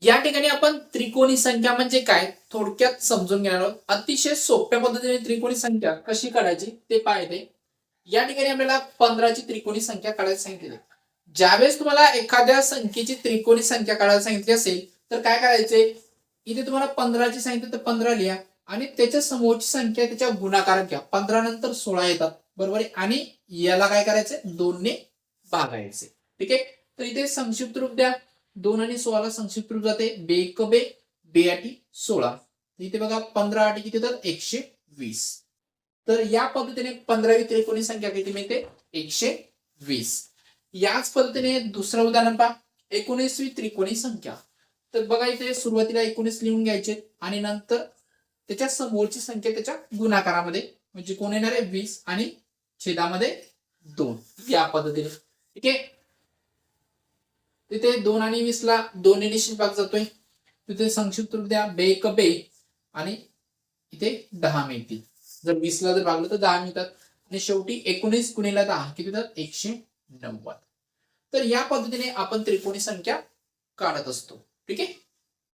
या ठिकाणी आपण त्रिकोणी संख्या म्हणजे काय थोडक्यात समजून घेणार आहोत. अतिशय सोप्या पद्धतीने त्रिकोणी संख्या कशी काढायची ते पाहिजे. या ठिकाणी आपल्याला 15 ची त्रिकोणी संख्या काढायला सांगितली. ज्यावेळेस तुम्हाला एखाद्या संख्येची त्रिकोणी संख्या काढायला सांगितली असेल तर काय करायचे, इथे तुम्हाला 15 ची सांगितली तर 15 लिहा आणि त्याच्या समोरची संख्या त्याच्या गुणाकारात घ्या. 15 नंतर 16 येतात बरोबर आहे. आणि याला काय करायचं 2 ने भागायचे. ठीक आहे. तर इथे संक्षिप्त रूप द्या. 2 आणि 16 संक्षिप्त रूप जाते. बे एक बे, बे आठी 16. इथे बघा 15 आठी किती होतात 120. तर या पद्धतीने 15वी त्रिकोणी संख्या किती मिळते 120. याच पद्धतीने दुसरं उदाहरण पहा. 19वी त्रिकोणी संख्या. तर बघा इथे सुरुवातीला 19 लिहून घ्यायचे आणि नंतर त्याच्या समोरची संख्या त्याच्या गुणाकारामध्ये म्हणजे कोण येणार आहे 20 आणि छेदामध्ये 2 या पद्धतीने. ठीक आहे. तिथे 2 आणि 20 ला 2 ने निश्चित भाग जातोय. तिथे संक्षिप्त रूप द्या बे एक बे आणि इथे 10 मिळतील. जर 20 ला जर भागलं तर 10 मिळतात आणि शेवटी 19 गुणिले 10 किती होतात 190. तर या पद्धतीने आपण त्रिकोणी संख्या काढत असतो. ठीक आहे.